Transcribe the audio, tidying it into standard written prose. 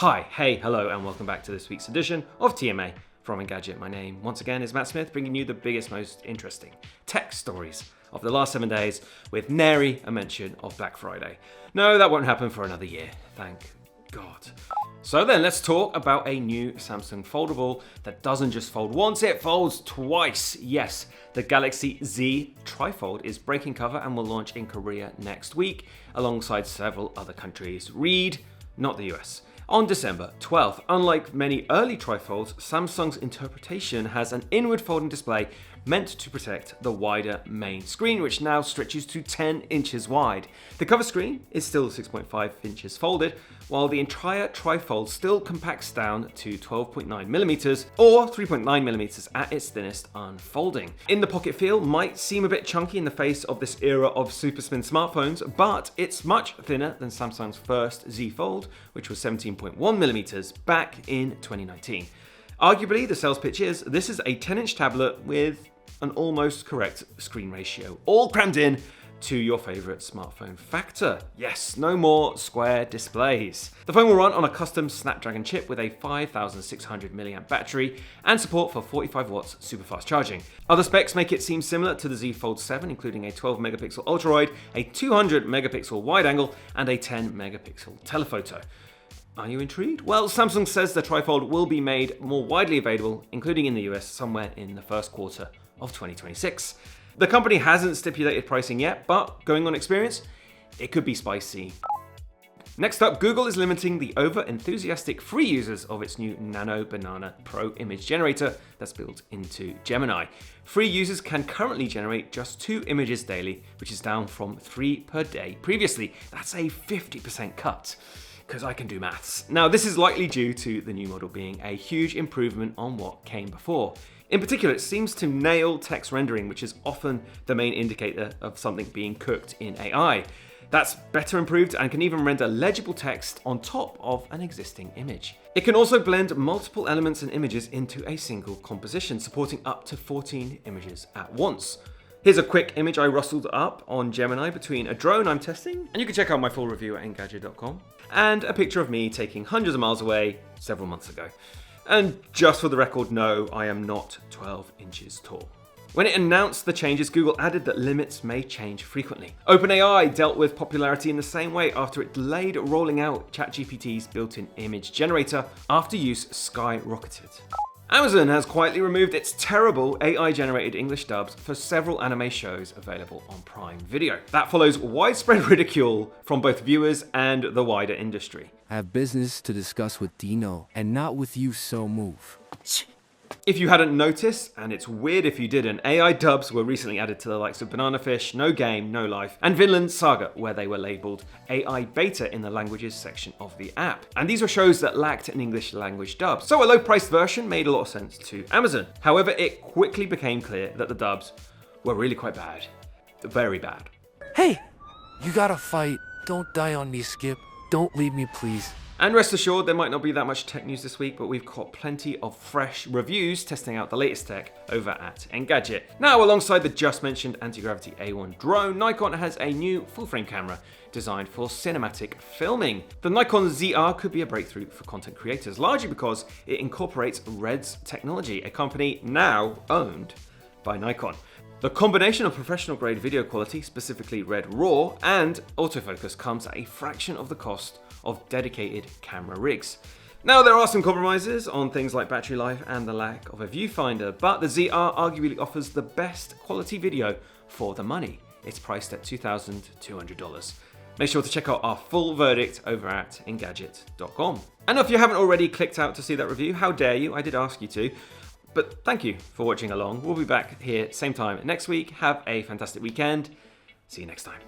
Hi, hey, hello, and welcome back to this week's edition of TMA from Engadget. My name, once again, is Matt Smith, bringing you the biggest, most interesting tech stories of the last 7 days, with nary a mention of Black Friday. No, that won't happen for another year, thank God. So then, let's talk about a new Samsung foldable that doesn't just fold once, it folds twice. Yes, the Galaxy Z TriFold is breaking cover and will launch in Korea next week, alongside several other countries. Read, not the US. On December 12th, unlike many early trifolds, Samsung's interpretation has an inward folding display meant to protect the wider main screen, which now stretches to 10 inches wide. The cover screen is still 6.5 inches folded, while the entire trifold still compacts down to 12.9mm or 3.9mm at its thinnest unfolding. In the pocket feel might seem a bit chunky in the face of this era of super slim smartphones, but it's much thinner than Samsung's first Z Fold, which was 17.1mm back in 2019. Arguably, the sales pitch is, this is a 10-inch tablet with an almost correct screen ratio, all crammed in to your favorite smartphone factor. Yes, no more square displays. The phone will run on a custom Snapdragon chip with a 5600 mAh battery and support for 45 watts super fast charging. Other specs make it seem similar to the Z Fold 7, including a 12 megapixel ultra-wide, a 200 megapixel wide angle, and a 10 megapixel telephoto. Are you intrigued? Well, Samsung says the trifold will be made more widely available, including in the US, somewhere in the first quarter of 2026. The company hasn't stipulated pricing yet, but going on experience, it could be spicy. Next up, Google is limiting the over-enthusiastic free users of its new Nano Banana Pro image generator that's built into Gemini. Free users can currently generate just 2 images daily, which is down from 3 per day previously. That's a 50% cut. Because I can do maths. Now, this is likely due to the new model being a huge improvement on what came before. In particular, it seems to nail text rendering, which is often the main indicator of something being cooked in AI. That's better improved and can even render legible text on top of an existing image. It can also blend multiple elements and images into a single composition, supporting up to 14 images at once. Here's a quick image I rustled up on Gemini between a drone I'm testing, and you can check out my full review at Engadget.com, and a picture of me taking hundreds of miles away several months ago. And just for the record, no, I am not 12 inches tall. When it announced the changes, Google added that limits may change frequently. OpenAI dealt with popularity in the same way after it delayed rolling out ChatGPT's built-in image generator after use skyrocketed. Amazon has quietly removed its terrible AI-generated English dubs for several anime shows available on Prime Video. That follows widespread ridicule from both viewers and the wider industry. I have business to discuss with Dino, and not with you, so move. If you hadn't noticed, and it's weird if you didn't, AI dubs were recently added to the likes of Banana Fish, No Game, No Life, and Vinland Saga, where they were labelled AI Beta in the languages section of the app. And these were shows that lacked an English language dub, so a low-priced version made a lot of sense to Amazon. However, it quickly became clear that the dubs were really quite bad. Very bad. Hey, you gotta fight. Don't die on me, Skip. Don't leave me, please. And rest assured, there might not be that much tech news this week, but we've got plenty of fresh reviews testing out the latest tech over at Engadget. Now, alongside the just mentioned Antigravity A1 drone, Nikon has a new full-frame camera designed for cinematic filming. The Nikon ZR could be a breakthrough for content creators, largely because it incorporates RED's technology, a company now owned by Nikon. The combination of professional-grade video quality, specifically RED RAW, and autofocus comes at a fraction of the cost of dedicated camera rigs. Now, there are some compromises on things like battery life and the lack of a viewfinder, but the ZR arguably offers the best quality video for the money. It's priced at $2,200. Make sure to check out our full verdict over at Engadget.com. And if you haven't already clicked out to see that review, how dare you? I did ask you to. But thank you for watching along. We'll be back here same time next week. Have a fantastic weekend. See you next time.